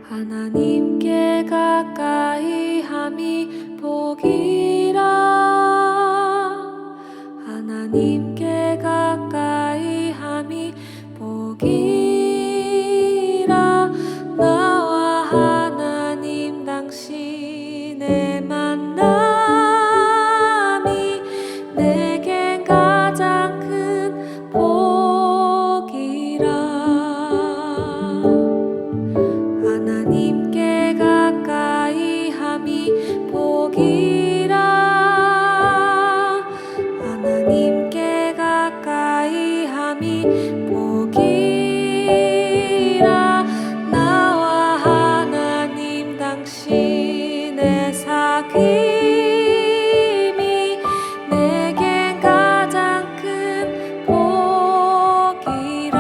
하나님께 가까이 함이 복이라. 하나님께 가까이 함이 복이라. 나와 하나님 당신의 만남이 내겐 가장 큰 복이라. 하나님께 가까이 함이 복이라. 하나님께 가까이 함이 복이라. 나와 하나님 당신의 사귐이 내겐 가장 큰 복이라.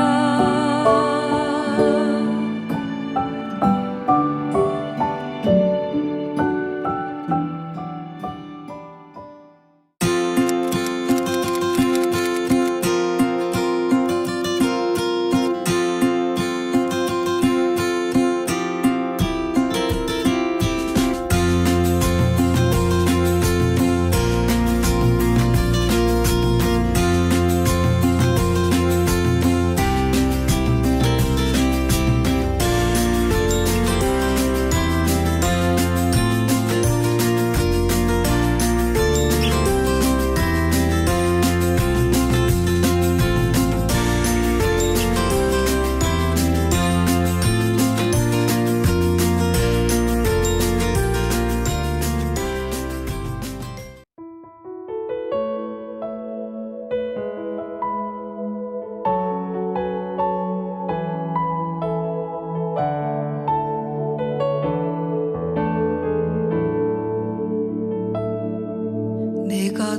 내가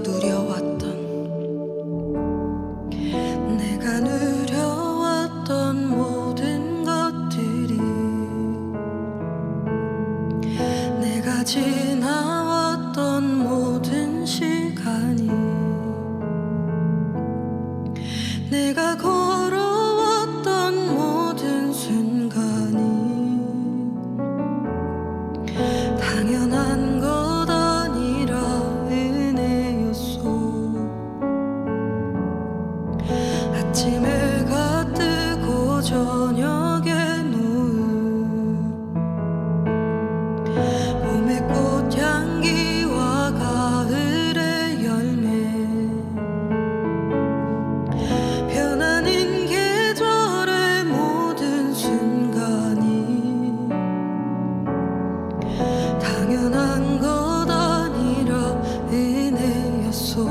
누려왔던 모든 것들이, 내가 지나왔던 모든 시간이, 내가 걸어왔던 모든 순간이 당연한 것 아니라 아침 해가 뜨고 저녁에 노을, 봄의 꽃향기와 가을의 열매, 변하는 계절의 모든 순간이 당연한 것 아니라 은혜였소.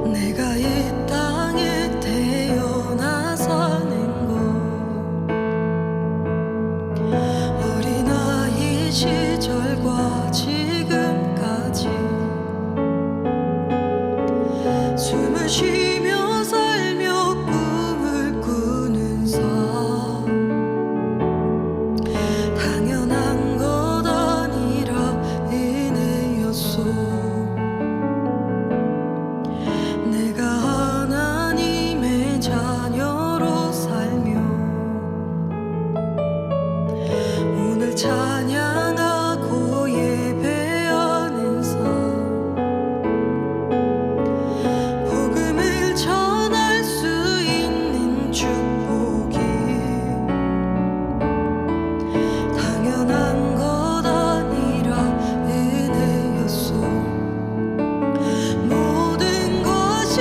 내가 이 땅에 태어나 사는 것, 어린아이 시절과 지금까지 숨을 쉬며 살며 꿈을 꾸는 삶, 당연한 것 아니라 은혜였소. 내가 하나님의 자녀로 살며 오늘 찬양하고 예배하는 삶, 복음을 전할 수 있는 축복이 당연한 것 아니라 은혜였소. 모든 것이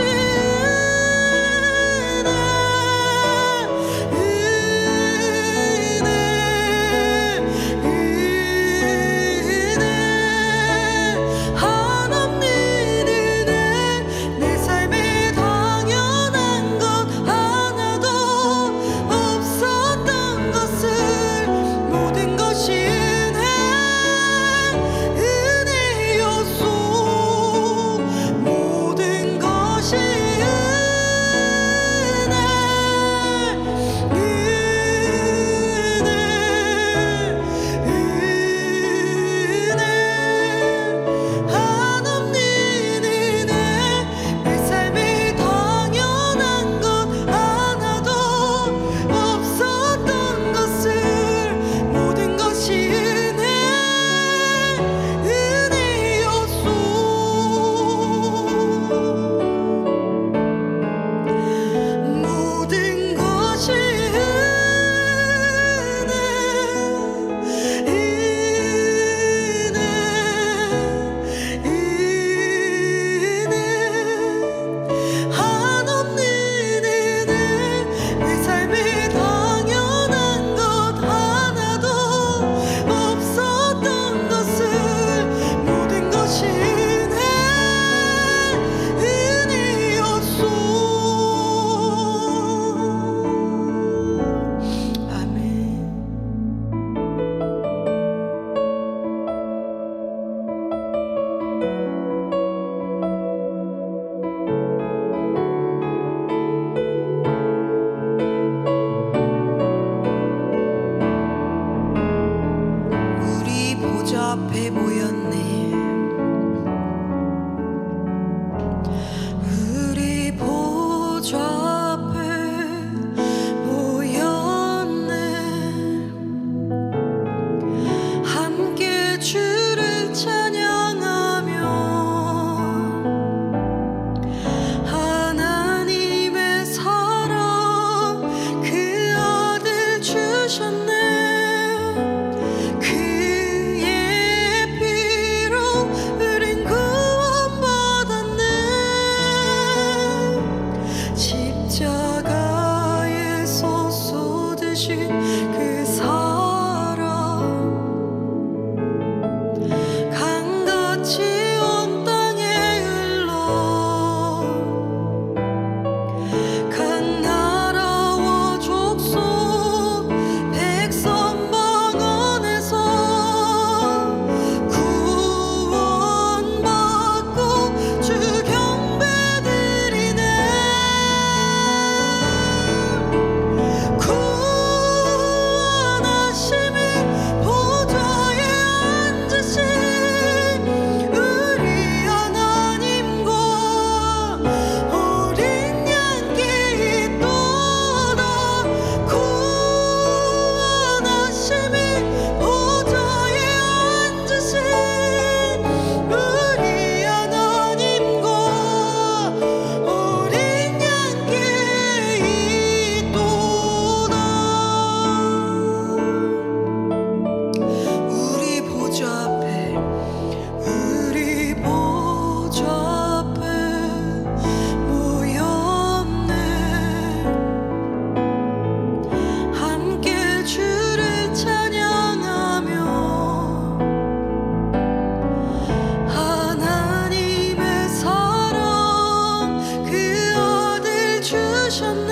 주셨네.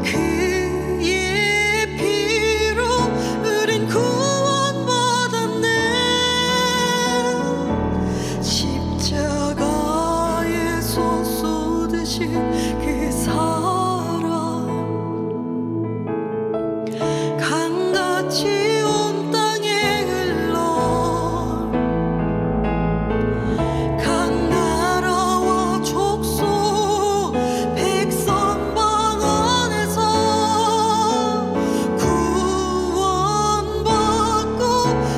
그의 피로 우린 구원받았네. 십자가에서 쏟으신 그 사랑, 강같이 온 땅에 흘러 각 나라와 족속 백성 방언에서 구원받고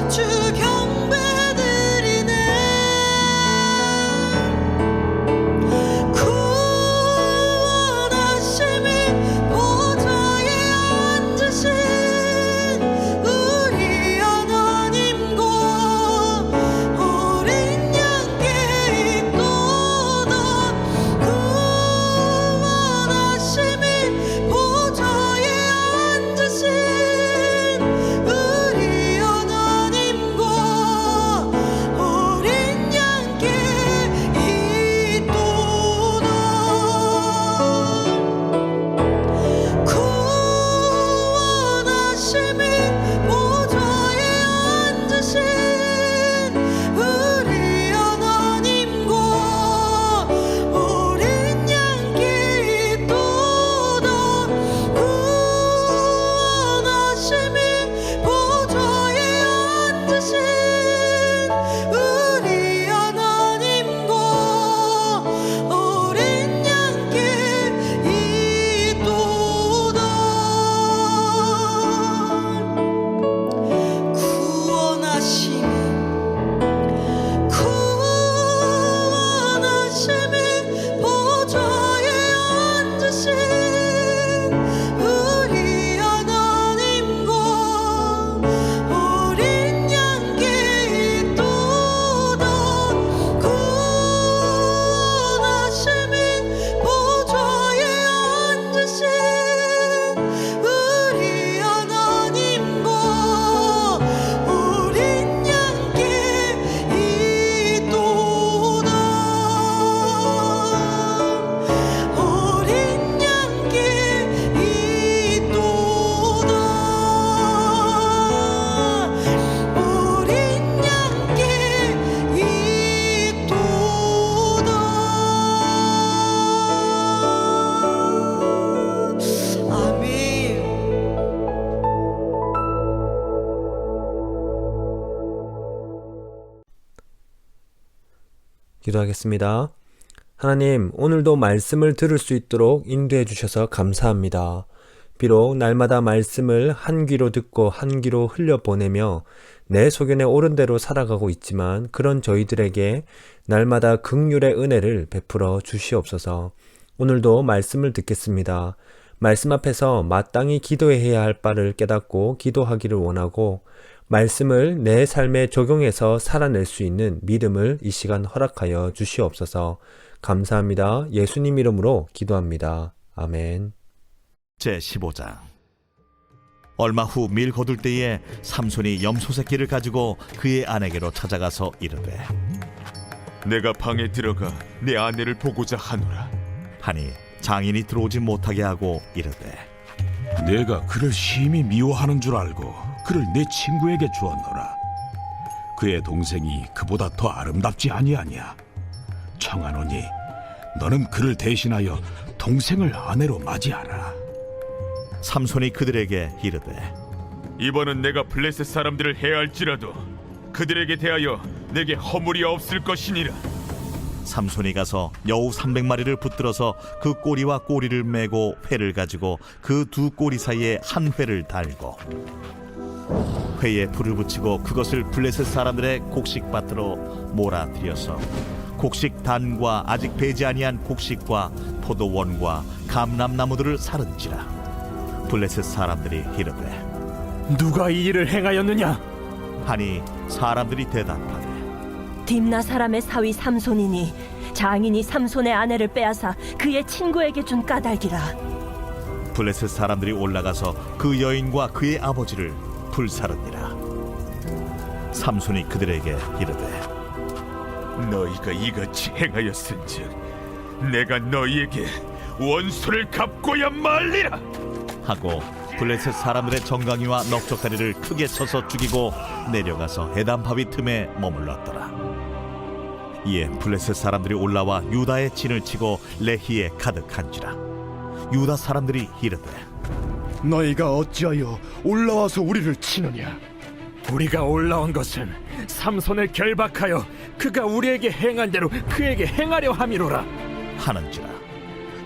주 경배드리네. 구원하심이 보좌에 앉으신 우리 하나님과 어린 양께 있도다. 구원하심이 보좌에 앉으신 우리 하나님과 어린 양께 있도다. 구원하심이 보좌에 앉으신 우리 하나님과 어린 양께 있도다. 구원하심이 보좌에 앉으신 우리 하나님과 어린 양께 있도다. 구원하심이 보좌에 앉으신 우리 하나님과 어린 양께 있도다. 구원하심이 보좌에 앉으신 우리 하나님과 어린 양께 있도다. 어린 양께 있도다. 어린 양께 있도다. 아멘. 기도하겠습니다. 하나님, 오늘도 말씀을 들을 수 있도록 인도해 주셔서 감사합니다. 비록 날마다 말씀을 한 귀로 듣고 한 귀로 흘려보내며 내 소견에 옳은 대로 살아가고 있지만 그런 저희들에게 날마다 긍휼의 은혜를 베풀어 주시옵소서. 오늘도 말씀을 듣겠습니다. 말씀 앞에서 마땅히 기도해야 할 바를 깨닫고 기도하기를 원하고 말씀을 내 삶에 적용해서 살아낼 수 있는 믿음을 이 시간 허락하여 주시옵소서. 감사합니다. 예수님 이름으로 기도합니다. 아멘. 제15장. 얼마 후 밀 거둘 때에 삼손이 염소 새끼를 가지고 그의 아내에게로 찾아가서 이르되 내가 방에 들어가 내 아내를 보고자 하노라. 하니 장인이 들어오지 못하게 하고 이르되 내가 그를 심히 미워하는 줄 알고 그를 내 친구에게 주었노라. 그의 동생이 그보다 더 아름답지 아니하냐. 청하노니 너는 그를 대신하여 동생을 아내로 맞이하라. 삼손이 그들에게 이르되 이번은 내가 블레셋 사람들을 해할지라도 그들에게 대하여 내게 허물이 없을 것이니라. 삼손이 가서 여우 300마리를 붙들어서 그 꼬리와 꼬리를 메고 회를 가지고 그 두 꼬리 사이에 한 회를 달고 회에 불을 붙이고 그것을 블레셋 사람들의 곡식밭으로 몰아들여서 곡식 단과 아직 배지 아니한 곡식과 포도원과 감람나무들을 사른지라. 블레셋 사람들이 이르되 누가 이 일을 행하였느냐? 하니 사람들이 대답하되 딥나 사람의 사위 삼손이니 장인이 삼손의 아내를 빼앗아 그의 친구에게 준 까닭이라. 블레셋 사람들이 올라가서 그 여인과 그의 아버지를 불사르니라. 삼손이 그들에게 이르되 너희가 이같이 행하였은즉 내가 너희에게 원수를 갚고야 말리라. 하고 블레셋 사람들의 정강이와 넉적다리를 크게 쳐서 죽이고 내려가서 에담바위 틈에 머물렀더라. 이에 블레셋 사람들이 올라와 유다의 진을 치고 레히에 가득한지라. 유다 사람들이 이르되 너희가 어찌하여 올라와서 우리를 치느냐? 우리가 올라온 것은 삼손을 결박하여 그가 우리에게 행한 대로 그에게 행하려 함이로라. 하는지라.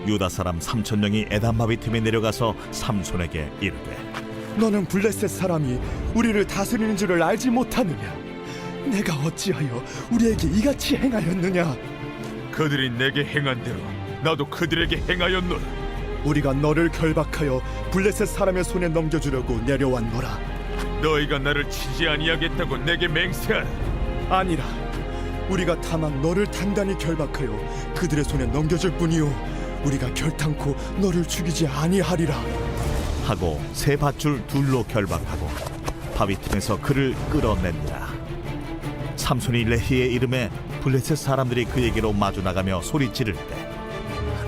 유다 사람 3,000명이 에담바위 틈에 내려가서 삼손에게 이르되 너는 블레셋 사람이 우리를 다스리는 줄을 알지 못하느냐? 내가 어찌하여 우리에게 이같이 행하였느냐? 그들이 내게 행한 대로 나도 그들에게 행하였노라. 우리가 너를 결박하여 블레셋 사람의 손에 넘겨주려고 내려왔노라. 너희가 나를 치지 아니하겠다고 내게 맹세하라. 아니라 우리가 다만 너를 단단히 결박하여 그들의 손에 넘겨줄 뿐이요 우리가 결탄코 너를 죽이지 아니하리라. 하고 세 밧줄 둘로 결박하고 바위 틈에서 그를 끌어낸다. 삼손이 레히의 이름에 블레셋 사람들이 그에게로 마주 나가며 소리 지를 때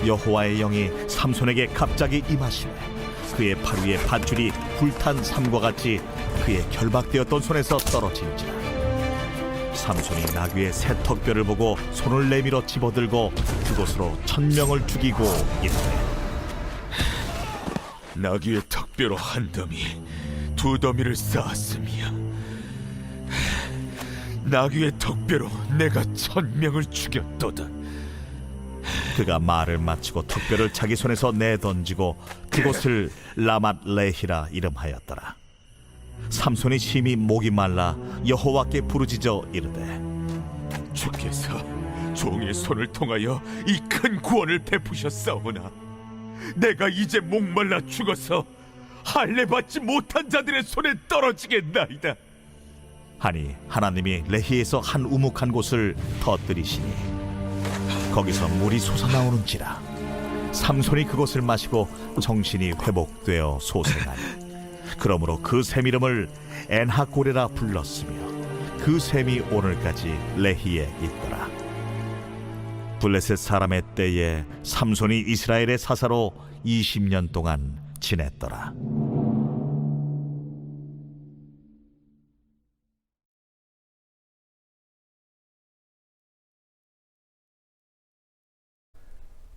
여호와의 영이 삼손에게 갑자기 임하시매 그의 팔 위에 밧줄이 불탄 삼과 같이 그의 결박되었던 손에서 떨어진지라. 삼손이 나귀의 새 턱뼈를 보고 손을 내밀어 집어들고 그곳으로 1,000명을 죽이고 이르되 나귀의 턱뼈로 한 더미, 두 더미를 쌓았으며 나귀의 턱뼈로 내가 1,000명을 죽였도다. 그가 말을 마치고 턱뼈를 자기 손에서 내던지고 그곳을 라맛 레히라 이름하였더라. 삼손이 심히 목이 말라 여호와께 부르짖어 이르되 주께서 종의 손을 통하여 이 큰 구원을 베푸셨사오나 내가 이제 목말라 죽어서 할례 받지 못한 자들의 손에 떨어지겠나이다. 하니 하나님이 레히에서 한 우묵한 곳을 터뜨리시니 거기서 물이 솟아나오는지라. 삼손이 그곳을 마시고 정신이 회복되어 소생하니 그러므로 그 샘 이름을 엔하고레라 불렀으며 그 샘이 오늘까지 레히에 있더라. 블레셋 사람의 때에 삼손이 이스라엘의 사사로 20년 동안 지냈더라.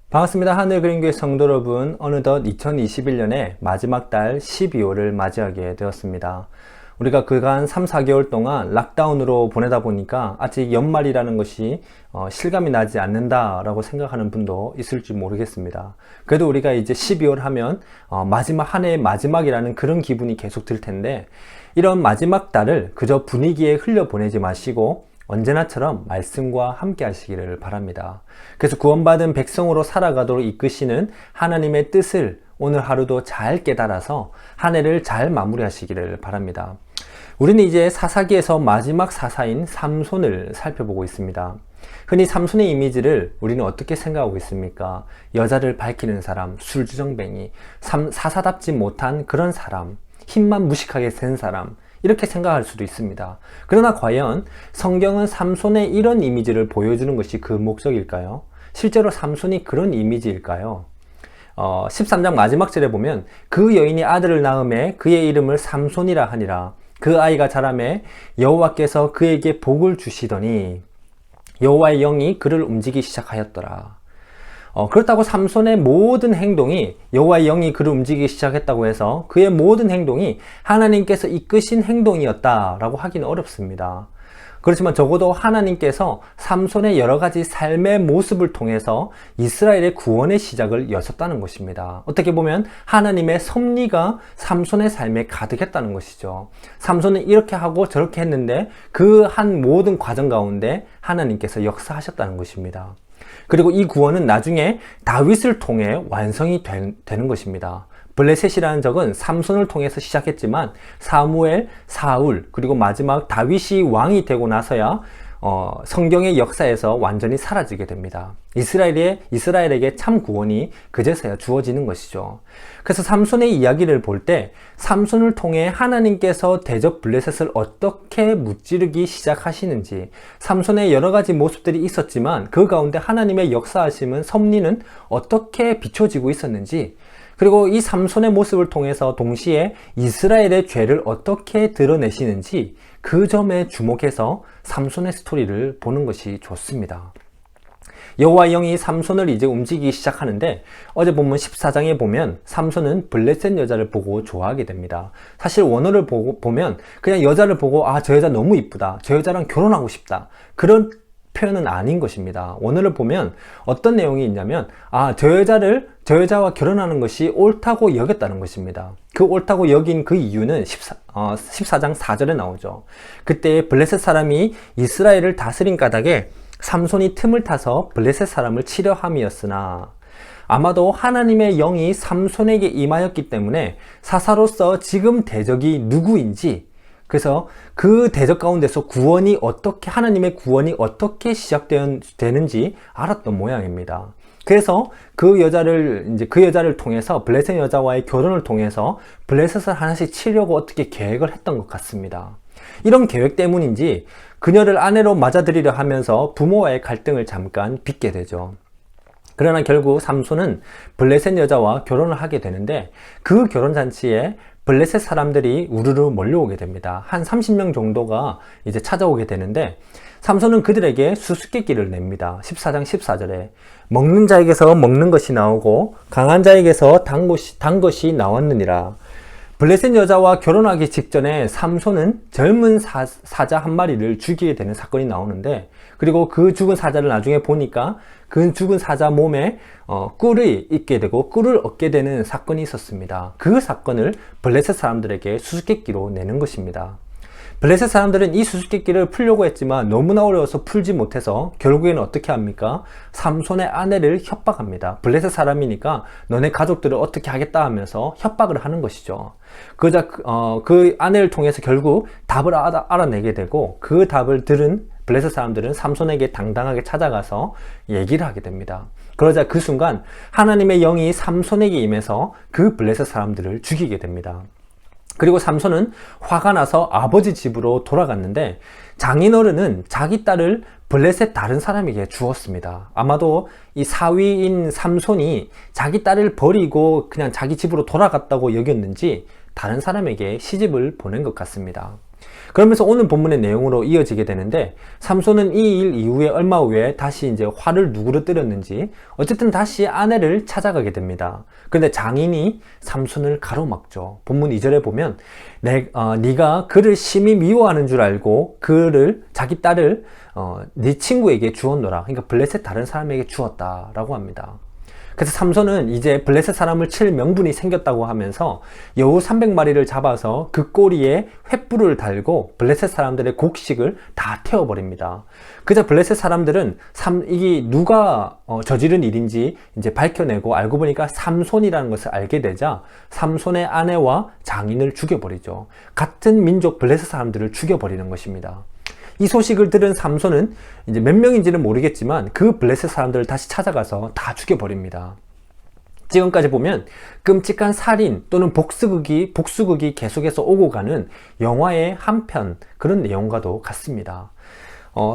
반갑습니다. 하늘그림교회 성도 여러분, 어느덧 2021년의 마지막 달 12월을 맞이하게 되었습니다. 우리가 그간 3, 4개월 동안 락다운으로 보내다 보니까 아직 연말이라는 것이 실감이 나지 않는다라고 생각하는 분도 있을지 모르겠습니다. 그래도 우리가 이제 12월 하면 마지막 한 해의 마지막이라는 그런 기분이 계속 들 텐데, 이런 마지막 달을 그저 분위기에 흘려보내지 마시고 언제나처럼 말씀과 함께 하시기를 바랍니다. 그래서 구원받은 백성으로 살아가도록 이끄시는 하나님의 뜻을 오늘 하루도 잘 깨달아서 한 해를 잘 마무리하시기를 바랍니다. 우리는 이제 사사기에서 마지막 사사인 삼손을 살펴보고 있습니다. 흔히 삼손의 이미지를 우리는 어떻게 생각하고 있습니까? 여자를 밝히는 사람, 술주정뱅이, 사사답지 못한 그런 사람, 힘만 무식하게 센 사람, 이렇게 생각할 수도 있습니다. 그러나 과연 성경은 삼손의 이런 이미지를 보여주는 것이 그 목적일까요? 실제로 삼손이 그런 이미지일까요? 13장 마지막 절에 보면 그 여인이 아들을 낳음에 그의 이름을 삼손이라 하니라. 그 아이가 자라매 여호와께서 그에게 복을 주시더니 여호와의 영이 그를 움직이기 시작하였더라. 그렇다고 삼손의 모든 행동이 여호와의 영이 그를 움직이기 시작했다고 해서 그의 모든 행동이 하나님께서 이끄신 행동이었다라고 하기는 어렵습니다. 그렇지만 적어도 하나님께서 삼손의 여러 가지 삶의 모습을 통해서 이스라엘의 구원의 시작을 여셨다는 것입니다. 어떻게 보면 하나님의 섭리가 삼손의 삶에 가득했다는 것이죠. 삼손은 이렇게 하고 저렇게 했는데 그 한 모든 과정 가운데 하나님께서 역사하셨다는 것입니다. 그리고 이 구원은 나중에 다윗을 통해 완성이 되는 것입니다. 블레셋이라는 적은 삼손을 통해서 시작했지만 사무엘, 사울, 그리고 마지막 다윗이 왕이 되고 나서야 성경의 역사에서 완전히 사라지게 됩니다. 이스라엘에게 참 구원이 그제서야 주어지는 것이죠. 그래서 삼손의 이야기를 볼 때 삼손을 통해 하나님께서 대적 블레셋을 어떻게 무찌르기 시작하시는지, 삼손의 여러 가지 모습들이 있었지만 그 가운데 하나님의 역사하심은 섭리는 어떻게 비춰지고 있었는지, 그리고 이 삼손의 모습을 통해서 동시에 이스라엘의 죄를 어떻게 드러내시는지 그 점에 주목해서 삼손의 스토리를 보는 것이 좋습니다. 여호와의 영이 삼손을 이제 움직이기 시작하는데, 어제 본문 14장에 보면 삼손은 블레셋 여자를 보고 좋아하게 됩니다. 사실 원어를 보면 그냥 여자를 보고 저 여자 너무 이쁘다, 저 여자랑 결혼하고 싶다, 그런 표현은 아닌 것입니다. 원어를 보면 어떤 내용이 있냐면 저 여자와 결혼하는 것이 옳다고 여겼다는 것입니다. 그 옳다고 여긴 그 이유는 14장 4절에 나오죠. 그때 블레셋 사람이 이스라엘을 다스린 까닭에 삼손이 틈을 타서 블레셋 사람을 치려 함이었으나, 아마도 하나님의 영이 삼손에게 임하였기 때문에 사사로서 지금 대적이 누구인지, 그래서 그 대적 가운데서 하나님의 구원이 어떻게 시작되는지 알았던 모양입니다. 그래서 그 여자를 통해서, 블레셋 여자와의 결혼을 통해서 블레셋을 하나씩 치려고 어떻게 계획을 했던 것 같습니다. 이런 계획 때문인지 그녀를 아내로 맞아들이려 하면서 부모와의 갈등을 잠깐 빚게 되죠. 그러나 결국 삼손은 블레셋 여자와 결혼을 하게 되는데, 그 결혼잔치에 블레셋 사람들이 우르르 몰려오게 됩니다. 한 30명 정도가 이제 찾아오게 되는데, 삼손은 그들에게 수수께끼를 냅니다. 14장 14절에 먹는 자에게서 먹는 것이 나오고 강한 자에게서 단 것이 나왔느니라. 블레셋 여자와 결혼하기 직전에 삼손은 젊은 사자 한 마리를 죽이게 되는 사건이 나오는데, 그리고 그 죽은 사자를 나중에 보니까 그 죽은 사자 몸에 꿀이 있게 되고 꿀을 얻게 되는 사건이 있었습니다. 그 사건을 블레셋 사람들에게 수수께끼로 내는 것입니다. 블레셋 사람들은 이 수수께끼를 풀려고 했지만 너무나 어려워서 풀지 못해서 결국에는 어떻게 합니까? 삼손의 아내를 협박합니다. 블레셋 사람이니까 너네 가족들을 어떻게 하겠다 하면서 협박을 하는 것이죠. 그 아내를 통해서 결국 답을 알아내게 되고, 그 답을 들은 블레셋 사람들은 삼손에게 당당하게 찾아가서 얘기를 하게 됩니다. 그러자 그 순간 하나님의 영이 삼손에게 임해서 그 블레셋 사람들을 죽이게 됩니다. 그리고 삼손은 화가 나서 아버지 집으로 돌아갔는데, 장인어른은 자기 딸을 블레셋 다른 사람에게 주었습니다. 아마도 이 사위인 삼손이 자기 딸을 버리고 그냥 자기 집으로 돌아갔다고 여겼는지 다른 사람에게 시집을 보낸 것 같습니다. 그러면서 오늘 본문의 내용으로 이어지게 되는데, 삼손은 이 일 이후에 얼마 후에 다시 이제 화를 누그러뜨렸는지 어쨌든 다시 아내를 찾아가게 됩니다. 그런데 장인이 삼손을 가로막죠. 본문 2절에 보면 네가 그를 심히 미워하는 줄 알고 자기 딸을 네 친구에게 주었노라. 그러니까 블레셋 다른 사람에게 주었다라고 합니다. 그래서 삼손은 이제 블레셋 사람을 칠 명분이 생겼다고 하면서 여우 300마리를 잡아서 그 꼬리에 횃불을 달고 블레셋 사람들의 곡식을 다 태워버립니다. 그저 블레셋 사람들은 이게 누가 저지른 일인지 이제 밝혀내고 알고 보니까 삼손이라는 것을 알게 되자 삼손의 아내와 장인을 죽여버리죠. 같은 민족 블레셋 사람들을 죽여버리는 것입니다. 이 소식을 들은 삼손은 이제 몇 명인지는 모르겠지만 그 블레셋 사람들을 다시 찾아가서 다 죽여버립니다. 지금까지 보면 끔찍한 살인 또는 복수극이 계속해서 오고 가는 영화의 한 편, 그런 내용과도 같습니다.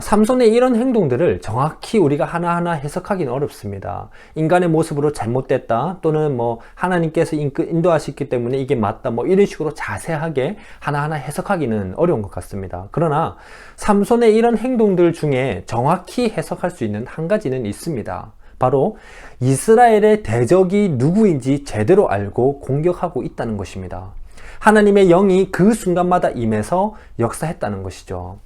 삼손의 이런 행동들을 정확히 우리가 하나하나 해석하기는 어렵습니다. 인간의 모습으로 잘못됐다, 또는 하나님께서 인도하셨기 때문에 이게 맞다, 이런 식으로 자세하게 하나하나 해석하기는 어려운 것 같습니다. 그러나 삼손의 이런 행동들 중에 정확히 해석할 수 있는 한 가지는 있습니다. 바로 이스라엘의 대적이 누구인지 제대로 알고 공격하고 있다는 것입니다. 하나님의 영이 그 순간마다 임해서 역사했다는 것이죠.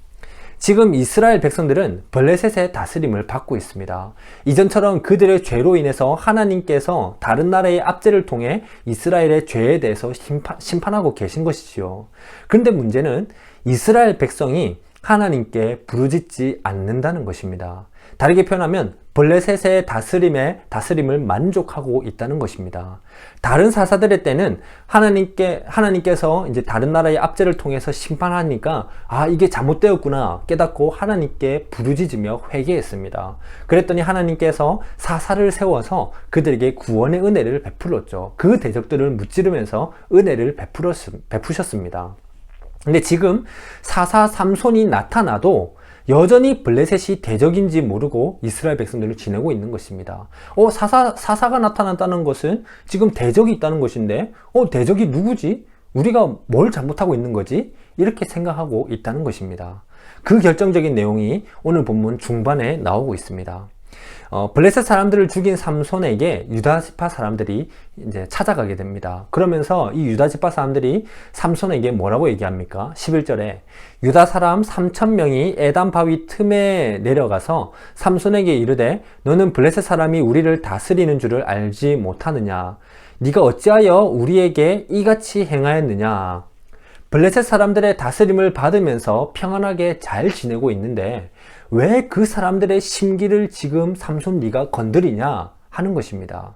지금 이스라엘 백성들은 블레셋의 다스림을 받고 있습니다. 이전처럼 그들의 죄로 인해서 하나님께서 다른 나라의 압제를 통해 이스라엘의 죄에 대해서 심판하고 계신 것이지요. 그런데 문제는 이스라엘 백성이 하나님께 부르짖지 않는다는 것입니다. 다르게 표현하면 블레셋의 다스림을 만족하고 있다는 것입니다. 다른 사사들의 때는 하나님께서 이제 다른 나라의 압제를 통해서 심판하니까 이게 잘못되었구나 깨닫고 하나님께 부르짖으며 회개했습니다. 그랬더니 하나님께서 사사를 세워서 그들에게 구원의 은혜를 베풀었죠. 그 대적들을 무찌르면서 은혜를 베푸셨습니다. 근데 지금 사사 삼손이 나타나도 여전히 블레셋이 대적인지 모르고 이스라엘 백성들을 지내고 있는 것입니다. 사사가 나타났다는 것은 지금 대적이 있다는 것인데 대적이 누구지? 우리가 뭘 잘못하고 있는 거지? 이렇게 생각하고 있다는 것입니다. 그 결정적인 내용이 오늘 본문 중반에 나오고 있습니다. 블레셋 사람들을 죽인 삼손에게 유다 지파 사람들이 이제 찾아가게 됩니다. 그러면서 이 유다 지파 사람들이 삼손에게 뭐라고 얘기합니까? 11절에 유다 사람 3,000명이 에담 바위 틈에 내려가서 삼손에게 이르되 너는 블레셋 사람이 우리를 다스리는 줄을 알지 못하느냐? 네가 어찌하여 우리에게 이같이 행하였느냐? 블레셋 사람들의 다스림을 받으면서 평안하게 잘 지내고 있는데 왜 그 사람들의 심기를 지금 삼손 네가 건드리냐 하는 것입니다.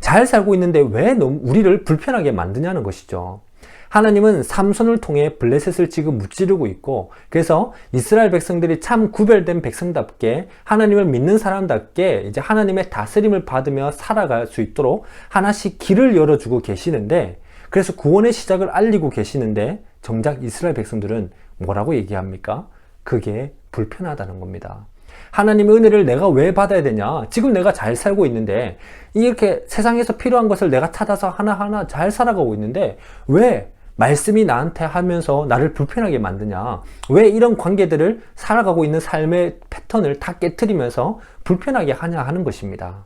잘 살고 있는데 왜 우리를 불편하게 만드냐는 것이죠. 하나님은 삼손을 통해 블레셋을 지금 무찌르고 있고, 그래서 이스라엘 백성들이 참 구별된 백성답게 하나님을 믿는 사람답게 이제 하나님의 다스림을 받으며 살아갈 수 있도록 하나씩 길을 열어주고 계시는데, 그래서 구원의 시작을 알리고 계시는데 정작 이스라엘 백성들은 뭐라고 얘기합니까? 그게 불편하다는 겁니다. 하나님의 은혜를 내가 왜 받아야 되냐? 지금 내가 잘 살고 있는데, 이렇게 세상에서 필요한 것을 내가 찾아서 하나하나 잘 살아가고 있는데 왜 말씀이 나한테 하면서 나를 불편하게 만드냐? 왜 이런 관계들을 살아가고 있는 삶의 패턴을 다 깨트리면서 불편하게 하냐 하는 것입니다.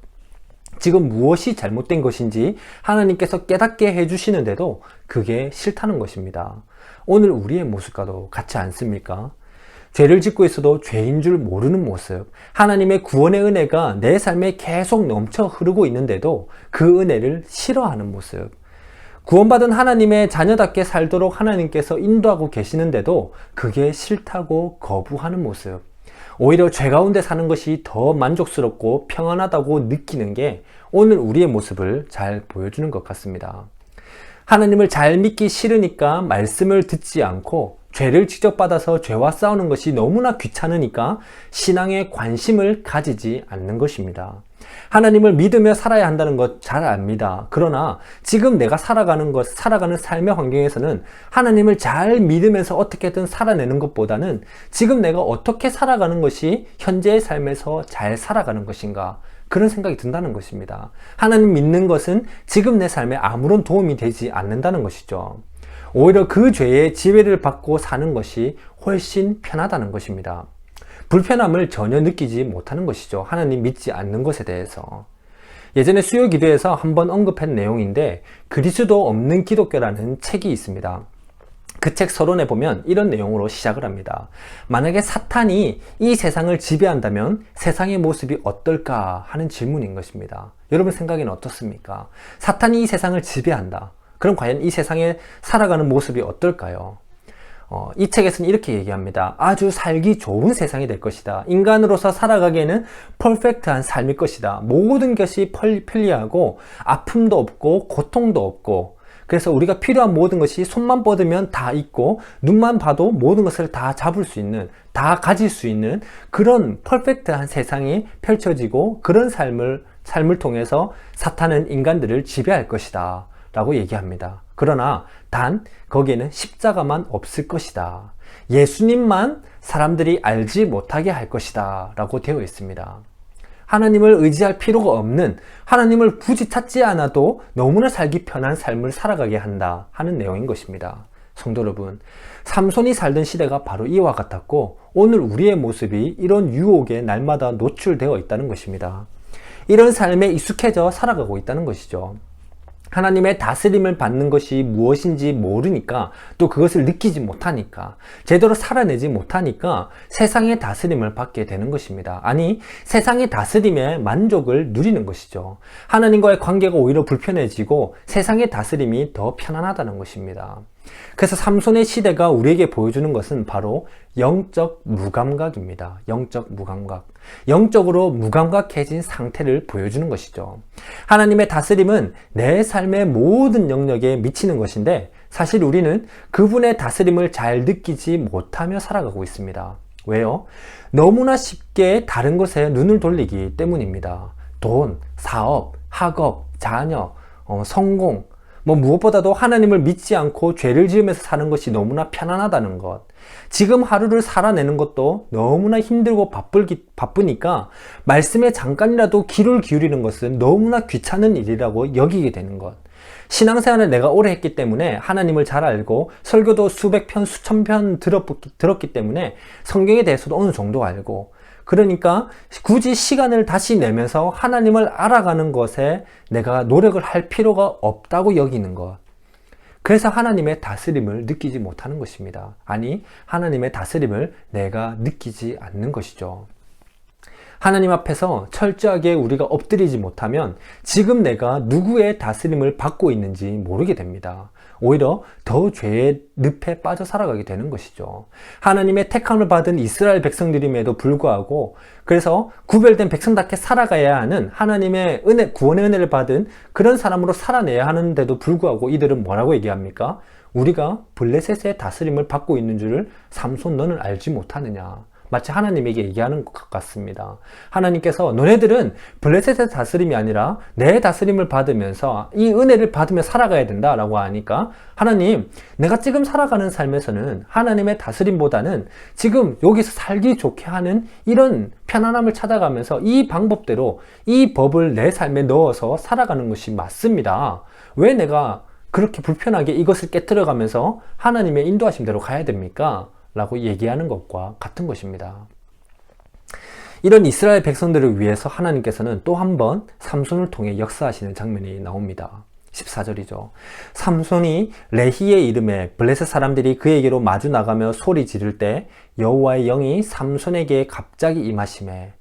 지금 무엇이 잘못된 것인지 하나님께서 깨닫게 해주시는데도 그게 싫다는 것입니다. 오늘 우리의 모습과도 같지 않습니까? 죄를 짓고 있어도 죄인 줄 모르는 모습, 하나님의 구원의 은혜가 내 삶에 계속 넘쳐 흐르고 있는데도 그 은혜를 싫어하는 모습, 구원받은 하나님의 자녀답게 살도록 하나님께서 인도하고 계시는데도 그게 싫다고 거부하는 모습, 오히려 죄 가운데 사는 것이 더 만족스럽고 평안하다고 느끼는 게 오늘 우리의 모습을 잘 보여주는 것 같습니다. 하나님을 잘 믿기 싫으니까 말씀을 듣지 않고 죄를 직접 받아서 죄와 싸우는 것이 너무나 귀찮으니까 신앙에 관심을 가지지 않는 것입니다. 하나님을 믿으며 살아야 한다는 것 잘 압니다. 그러나 지금 내가 살아가는 삶의 환경에서는 하나님을 잘 믿으면서 어떻게든 살아내는 것보다는 지금 내가 어떻게 살아가는 것이 현재의 삶에서 잘 살아가는 것인가, 그런 생각이 든다는 것입니다. 하나님 믿는 것은 지금 내 삶에 아무런 도움이 되지 않는다는 것이죠. 오히려 그 죄의 지배를 받고 사는 것이 훨씬 편하다는 것입니다. 불편함을 전혀 느끼지 못하는 것이죠. 하나님 믿지 않는 것에 대해서. 예전에 수요 기도에서 한번 언급한 내용인데, 그리스도 없는 기독교라는 책이 있습니다. 그 책 서론에 보면 이런 내용으로 시작을 합니다. 만약에 사탄이 이 세상을 지배한다면 세상의 모습이 어떨까 하는 질문인 것입니다. 여러분 생각에는 어떻습니까? 사탄이 이 세상을 지배한다. 그럼 과연 이 세상에 살아가는 모습이 어떨까요? 이 책에서는 이렇게 얘기합니다. 아주 살기 좋은 세상이 될 것이다. 인간으로서 살아가기에는 퍼펙트한 삶일 것이다. 모든 것이 편리하고 아픔도 없고 고통도 없고, 그래서 우리가 필요한 모든 것이 손만 뻗으면 다 있고 눈만 봐도 모든 것을 다 잡을 수 있는, 다 가질 수 있는 그런 퍼펙트한 세상이 펼쳐지고, 그런 삶을 통해서 사탄은 인간들을 지배할 것이다 라고 얘기합니다. 그러나 단 거기에는 십자가만 없을 것이다. 예수님만 사람들이 알지 못하게 할 것이다 라고 되어 있습니다. 하나님을 의지할 필요가 없는, 하나님을 굳이 찾지 않아도 너무나 살기 편한 삶을 살아가게 한다 하는 내용인 것입니다. 성도 여러분, 삼손이 살던 시대가 바로 이와 같았고, 오늘 우리의 모습이 이런 유혹에 날마다 노출되어 있다는 것입니다. 이런 삶에 익숙해져 살아가고 있다는 것이죠. 하나님의 다스림을 받는 것이 무엇인지 모르니까, 또 그것을 느끼지 못하니까, 제대로 살아내지 못하니까 세상의 다스림을 받게 되는 것입니다. 아니, 세상의 다스림에 만족을 누리는 것이죠. 하나님과의 관계가 오히려 불편해지고 세상의 다스림이 더 편안하다는 것입니다. 그래서 삼손의 시대가 우리에게 보여주는 것은 바로 영적 무감각입니다. 영적 무감각. 영적으로 무감각해진 상태를 보여주는 것이죠. 하나님의 다스림은 내 삶의 모든 영역에 미치는 것인데 사실 우리는 그분의 다스림을 잘 느끼지 못하며 살아가고 있습니다. 왜요? 너무나 쉽게 다른 것에 눈을 돌리기 때문입니다. 돈, 사업, 학업, 자녀, 성공, 무엇보다도 하나님을 믿지 않고 죄를 지으면서 사는 것이 너무나 편안하다는 것. 지금 하루를 살아내는 것도 너무나 힘들고 바쁘니까 말씀에 잠깐이라도 귀를 기울이는 것은 너무나 귀찮은 일이라고 여기게 되는 것. 신앙생활을 내가 오래 했기 때문에 하나님을 잘 알고 설교도 수백 편, 수천 편 들었기 때문에 성경에 대해서도 어느 정도 알고, 그러니까 굳이 시간을 다시 내면서 하나님을 알아가는 것에 내가 노력을 할 필요가 없다고 여기는 것. 그래서 하나님의 다스림을 느끼지 못하는 것입니다. 아니, 하나님의 다스림을 내가 느끼지 않는 것이죠. 하나님 앞에서 철저하게 우리가 엎드리지 못하면 지금 내가 누구의 다스림을 받고 있는지 모르게 됩니다. 오히려 더 죄의 늪에 빠져 살아가게 되는 것이죠. 하나님의 택함을 받은 이스라엘 백성들임에도 불구하고, 그래서 구별된 백성답게 살아가야 하는 하나님의 은혜, 구원의 은혜를 받은 그런 사람으로 살아내야 하는데도 불구하고 이들은 뭐라고 얘기합니까? 우리가 블레셋의 다스림을 받고 있는 줄을 삼손 너는 알지 못하느냐. 마치 하나님에게 얘기하는 것 같습니다. 하나님께서 너네들은 블레셋의 다스림이 아니라 내 다스림을 받으면서 이 은혜를 받으며 살아가야 된다라고 하니까, 하나님, 내가 지금 살아가는 삶에서는 하나님의 다스림보다는 지금 여기서 살기 좋게 하는 이런 편안함을 찾아가면서 이 방법대로 이 법을 내 삶에 넣어서 살아가는 것이 맞습니다. 왜 내가 그렇게 불편하게 이것을 깨트려가면서 하나님의 인도하심대로 가야 됩니까? 라고 얘기하는 것과 같은 것입니다. 이런 이스라엘 백성들을 위해서 하나님께서는 또 한 번 삼손을 통해 역사하시는 장면이 나옵니다. 14절이죠. 삼손이 레히의 이름에 블레셋 사람들이 그에게로 마주 나가며 소리 지를 때 여호와의 영이 삼손에게 갑자기 임하시매.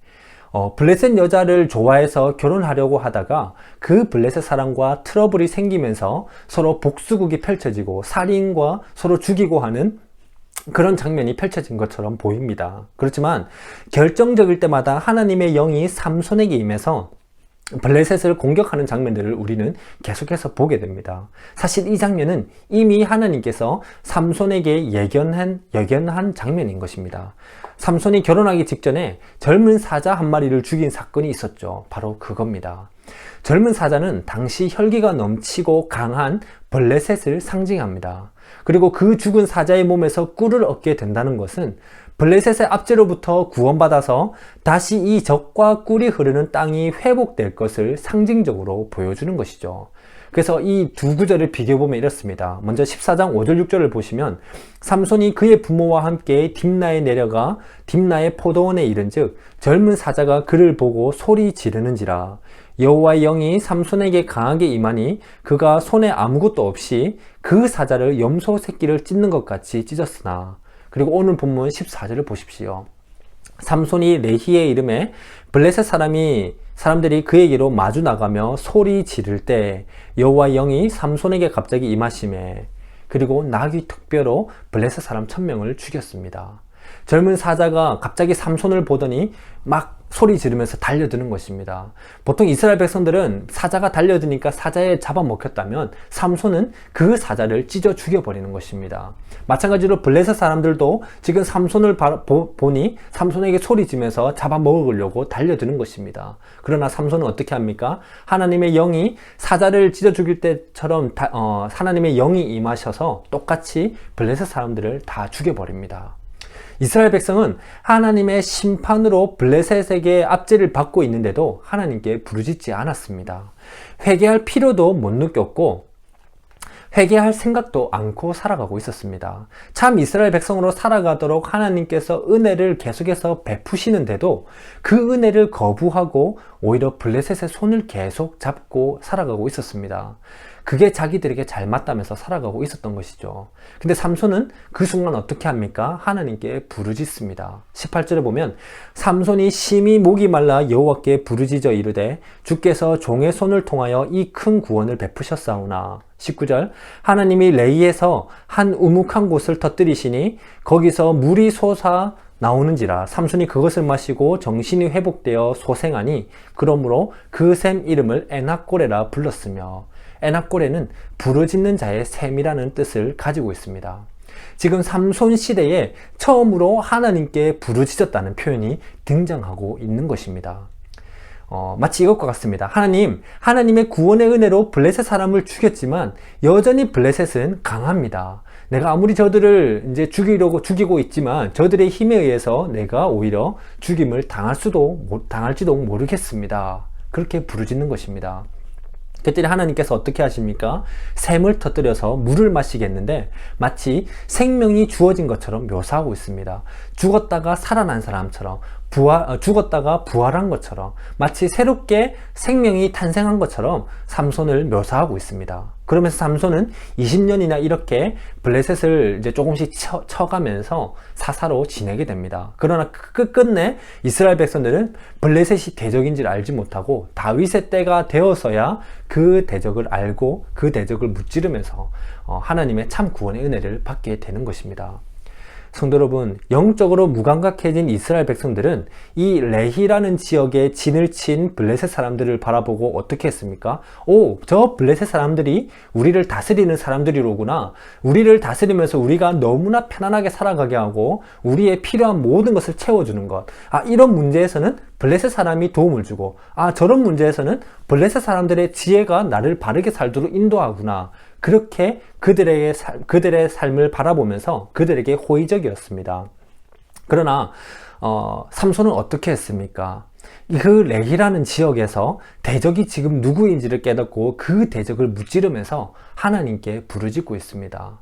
블레셋 여자를 좋아해서 결혼하려고 하다가 그 블레셋 사람과 트러블이 생기면서 서로 복수극이 펼쳐지고 살인과 서로 죽이고 하는 그런 장면이 펼쳐진 것처럼 보입니다. 그렇지만 결정적일 때마다 하나님의 영이 삼손에게 임해서 블레셋을 공격하는 장면들을 우리는 계속해서 보게 됩니다. 사실 이 장면은 이미 하나님께서 삼손에게 예견한 장면인 것입니다. 삼손이 결혼하기 직전에 젊은 사자 한 마리를 죽인 사건이 있었죠. 바로 그겁니다. 젊은 사자는 당시 혈기가 넘치고 강한 블레셋을 상징합니다. 그리고 그 죽은 사자의 몸에서 꿀을 얻게 된다는 것은 블레셋의 압제로부터 구원받아서 다시 이 젖과 꿀이 흐르는 땅이 회복될 것을 상징적으로 보여주는 것이죠. 그래서 이 두 구절을 비교해보면 이렇습니다. 먼저 14장 5절 6절을 보시면 삼손이 그의 부모와 함께 딥나에 내려가 딥나의 포도원에 이른즉 젊은 사자가 그를 보고 소리 지르는지라. 여호와의 영이 삼손에게 강하게 임하니 그가 손에 아무것도 없이 그 사자를 염소 새끼를 찢는 것 같이 찢었으나. 그리고 오늘 본문 14절을 보십시오. 삼손이 레히의 이름에 블레셋 사람들이 그에게로 마주 나가며 소리 지를 때 여호와의 영이 삼손에게 갑자기 임하시매. 그리고 나귀 특별로 블레셋 사람 1000명을 죽였습니다. 젊은 사자가 갑자기 삼손을 보더니 막 소리 지르면서 달려드는 것입니다. 보통 이스라엘 백성들은 사자가 달려드니까 사자에 잡아먹혔다면 삼손은 그 사자를 찢어 죽여버리는 것입니다. 마찬가지로 블레셋 사람들도 지금 삼손을 보니 삼손에게 소리 지면서 잡아먹으려고 달려드는 것입니다. 그러나 삼손은 어떻게 합니까? 하나님의 영이 사자를 찢어 죽일 때처럼 하나님의 영이 임하셔서 똑같이 블레셋 사람들을 다 죽여버립니다. 이스라엘 백성은 하나님의 심판으로 블레셋에게 압제를 받고 있는데도 하나님께 부르짖지 않았습니다. 회개할 필요도 못 느꼈고 회개할 생각도 않고 살아가고 있었습니다. 참 이스라엘 백성으로 살아가도록 하나님께서 은혜를 계속해서 베푸시는데도 그 은혜를 거부하고 오히려 블레셋의 손을 계속 잡고 살아가고 있었습니다. 그게 자기들에게 잘 맞다면서 살아가고 있었던 것이죠. 근데 삼손은 그 순간 어떻게 합니까? 하나님께 부르짖습니다. 18절에 보면 삼손이 심히 목이 말라 여호와께 부르짖어 이르되 주께서 종의 손을 통하여 이 큰 구원을 베푸셨사오나. 19절 하나님이 레이에서 한 우묵한 곳을 터뜨리시니 거기서 물이 솟아 나오는지라 삼손이 그것을 마시고 정신이 회복되어 소생하니 그러므로 그 샘 이름을 에낙고레라 불렀으며 에낙고레는 부르짖는 자의 샘이라는 뜻을 가지고 있습니다. 지금 삼손 시대에 처음으로 하나님께 부르짖었다는 표현이 등장하고 있는 것입니다. 마치 이것과 같습니다. 하나님의 구원의 은혜로 블레셋 사람을 죽였지만 여전히 블레셋은 강합니다. 내가 아무리 저들을 이제 죽이고 있지만 저들의 힘에 의해서 내가 오히려 죽임을 당할지도 모르겠습니다. 그렇게 부르짖는 것입니다. 그때 하나님께서 어떻게 하십니까? 샘을 터뜨려서 물을 마시게 했는데 마치 생명이 주어진 것처럼 묘사하고 있습니다. 죽었다가 살아난 사람처럼 죽었다가 부활한 것처럼 마치 새롭게 생명이 탄생한 것처럼 삼손을 묘사하고 있습니다. 그러면서 삼손은 20년이나 이렇게 블레셋을 이제 조금씩 쳐가면서 사사로 지내게 됩니다. 그러나 끝끝내 이스라엘 백성들은 블레셋이 대적인지를 알지 못하고 다윗의 때가 되어서야 그 대적을 알고 그 대적을 무찌르면서 하나님의 참 구원의 은혜를 받게 되는 것입니다. 성도 여러분, 영적으로 무감각해진 이스라엘 백성들은 이 레히라는 지역에 진을 친 블레셋 사람들을 바라보고 어떻게 했습니까? 저 블레셋 사람들이 우리를 다스리는 사람들이로구나. 우리를 다스리면서 우리가 너무나 편안하게 살아가게 하고 우리의 필요한 모든 것을 채워주는 것. 이런 문제에서는 블레셋 사람이 도움을 주고 저런 문제에서는 블레셋 사람들의 지혜가 나를 바르게 살도록 인도하구나. 그렇게 그들의 삶을 바라보면서 그들에게 호의적이었습니다. 그러나 삼손은 어떻게 했습니까? 그 레히라는 지역에서 대적이 지금 누구인지를 깨닫고 그 대적을 무찌르면서 하나님께 부르짖고 있습니다.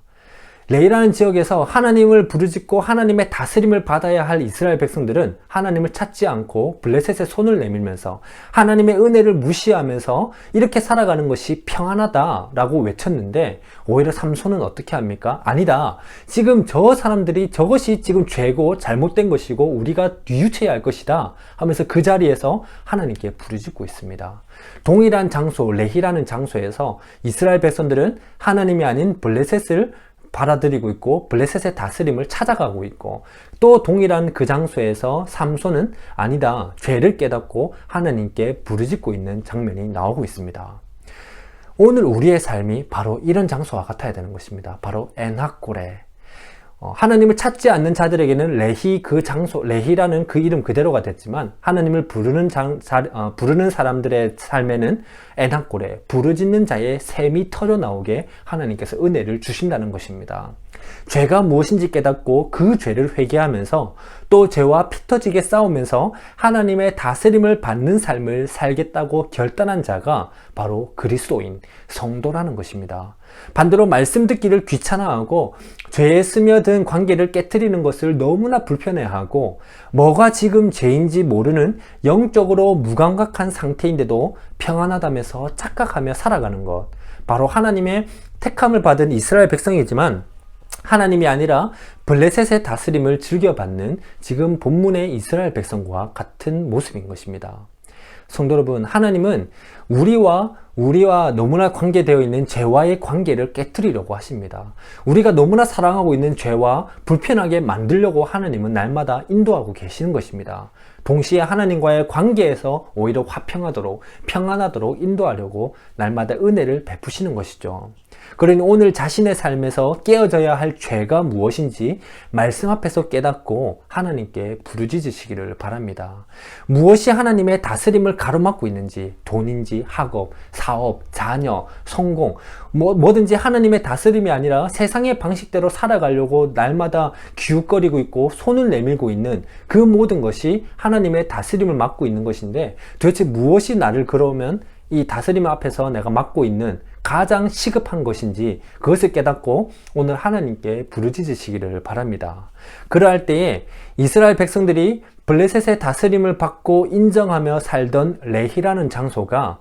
레이라는 지역에서 하나님을 부르짖고 하나님의 다스림을 받아야 할 이스라엘 백성들은 하나님을 찾지 않고 블레셋의 손을 내밀면서 하나님의 은혜를 무시하면서 이렇게 살아가는 것이 평안하다라고 외쳤는데 오히려 삼손은 어떻게 합니까? 아니다. 지금 저 사람들이 저것이 지금 죄고 잘못된 것이고 우리가 뉘우쳐야 할 것이다 하면서 그 자리에서 하나님께 부르짖고 있습니다. 동일한 장소, 레히라는 장소에서 이스라엘 백성들은 하나님이 아닌 블레셋을 받아들이고 있고 블레셋의 다스림을 찾아가고 있고 또 동일한 그 장소에서 삼손은 아니다, 죄를 깨닫고 하나님께 부르짖고 있는 장면이 나오고 있습니다. 오늘 우리의 삶이 바로 이런 장소와 같아야 되는 것입니다. 바로 에낙고레. 하나님을 찾지 않는 자들에게는 레히라는 그 이름 그대로가 됐지만 하나님을 부르는 사람들의 삶에는 에낙고레, 부르짖는 자의 샘이 터져 나오게 하나님께서 은혜를 주신다는 것입니다. 죄가 무엇인지 깨닫고 그 죄를 회개하면서 또 죄와 피 터지게 싸우면서 하나님의 다스림을 받는 삶을 살겠다고 결단한 자가 바로 그리스도인, 성도라는 것입니다. 반대로 말씀 듣기를 귀찮아하고 죄에 스며든 관계를 깨트리는 것을 너무나 불편해하고 뭐가 지금 죄인지 모르는 영적으로 무감각한 상태인데도 평안하다면서 착각하며 살아가는 것, 바로 하나님의 택함을 받은 이스라엘 백성이지만 하나님이 아니라 블레셋의 다스림을 즐겨받는 지금 본문의 이스라엘 백성과 같은 모습인 것입니다. 성도 여러분, 하나님은 우리와 너무나 관계되어 있는 죄와의 관계를 깨트리려고 하십니다. 우리가 너무나 사랑하고 있는 죄와 불편하게 만들려고 하나님은 날마다 인도하고 계시는 것입니다. 동시에 하나님과의 관계에서 오히려 화평하도록, 평안하도록 인도하려고 날마다 은혜를 베푸시는 것이죠. 그러니 오늘 자신의 삶에서 깨어져야 할 죄가 무엇인지 말씀 앞에서 깨닫고 하나님께 부르짖으시기를 바랍니다. 무엇이 하나님의 다스림을 가로막고 있는지, 돈인지, 학업, 사업, 자녀, 성공, 뭐든지 하나님의 다스림이 아니라 세상의 방식대로 살아가려고 날마다 기웃거리고 있고 손을 내밀고 있는 그 모든 것이 하나님의 다스림을 막고 있는 것인데 도대체 무엇이 나를 그러면 이 다스림 앞에서 내가 맡고 있는 가장 시급한 것인지 그것을 깨닫고 오늘 하나님께 부르짖으시기를 바랍니다. 그러할 때에 이스라엘 백성들이 블레셋의 다스림을 받고 인정하며 살던 레히라는 장소가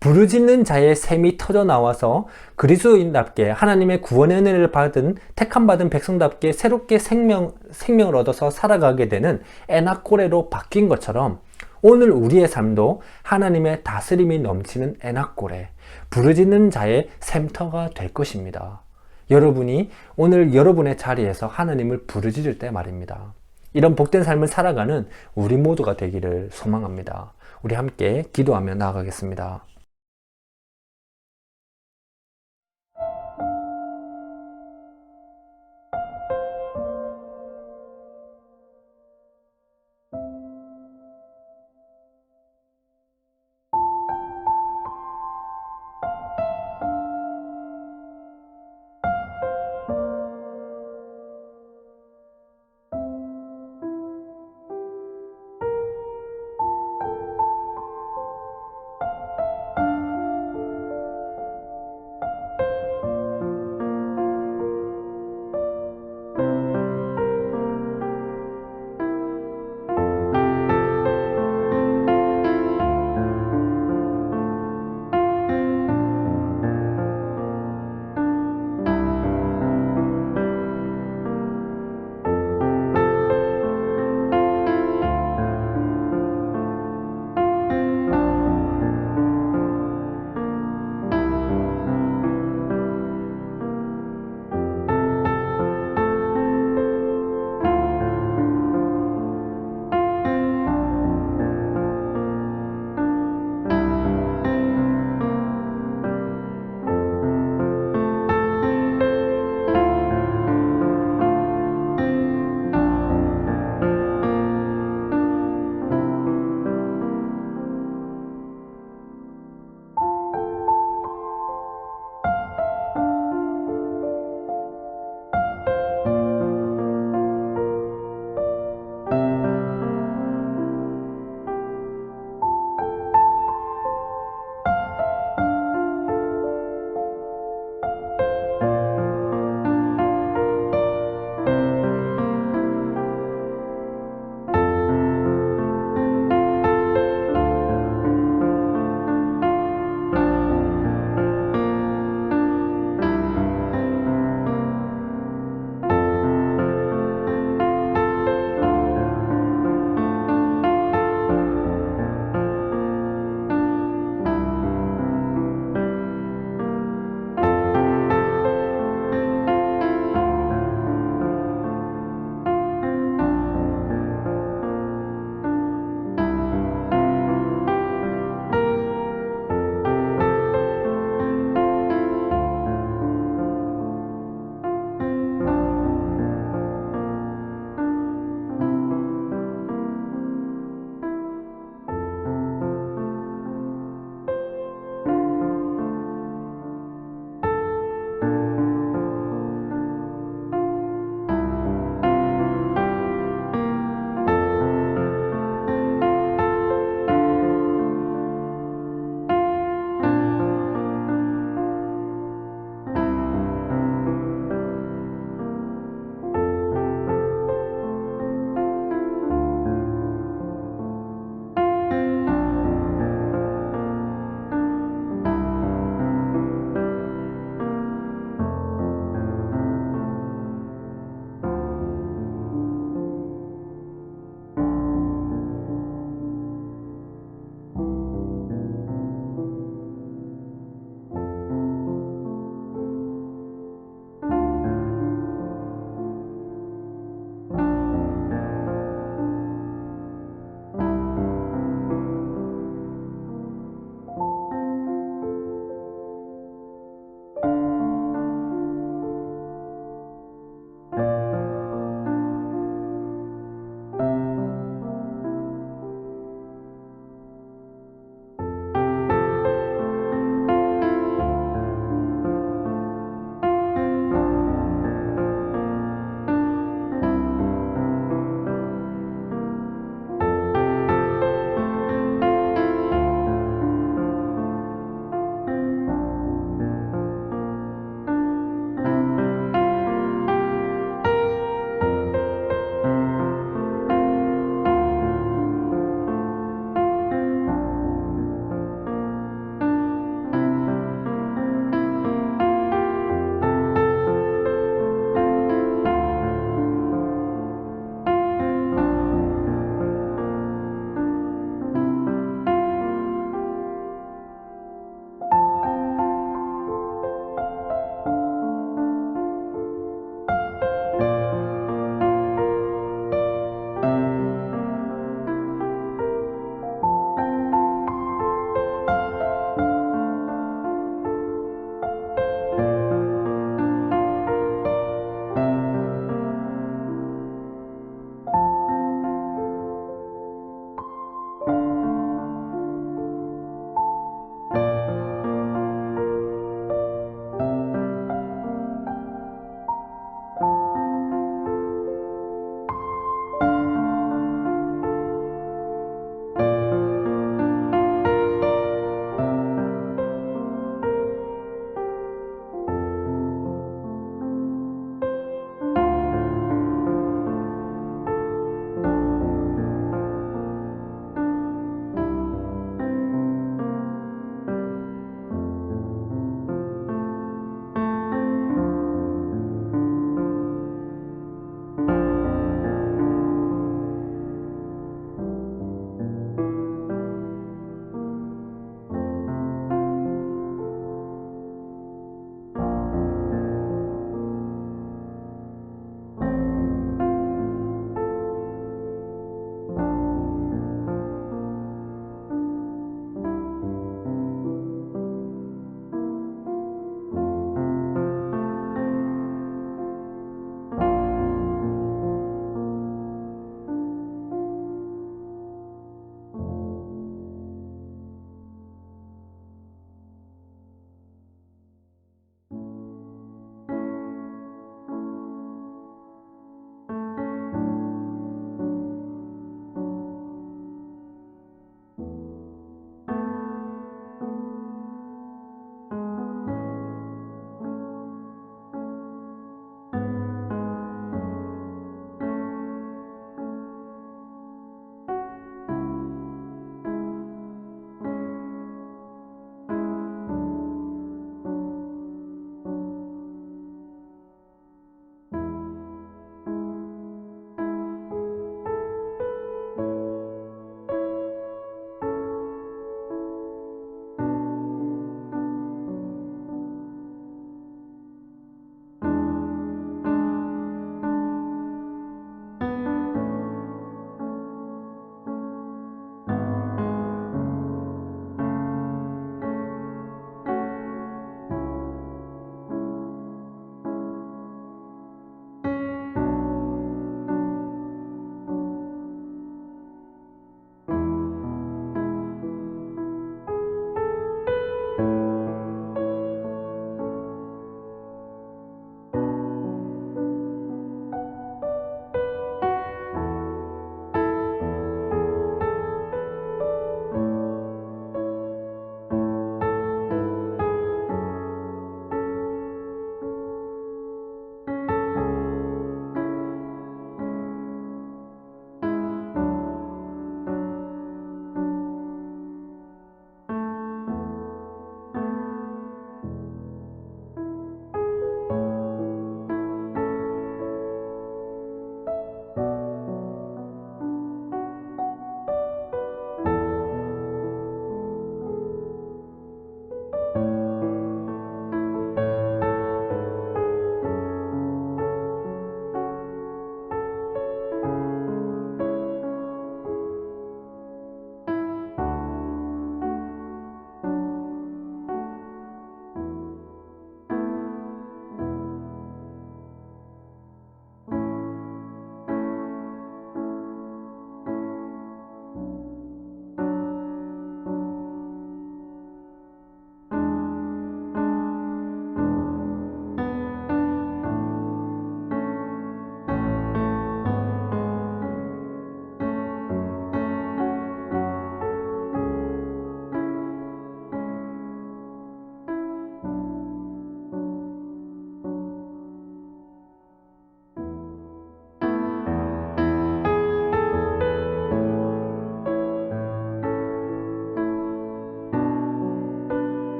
부르짖는 자의 샘이 터져 나와서 그리스도인답게 하나님의 구원의 은혜를 받은 택함받은 백성답게 새롭게 생명을 얻어서 살아가게 되는 에낙고레로 바뀐 것처럼 오늘 우리의 삶도 하나님의 다스림이 넘치는 에낙고레, 부르짖는 자의 샘터가 될 것입니다. 여러분이 오늘 여러분의 자리에서 하나님을 부르짖을 때 말입니다. 이런 복된 삶을 살아가는 우리 모두가 되기를 소망합니다. 우리 함께 기도하며 나아가겠습니다.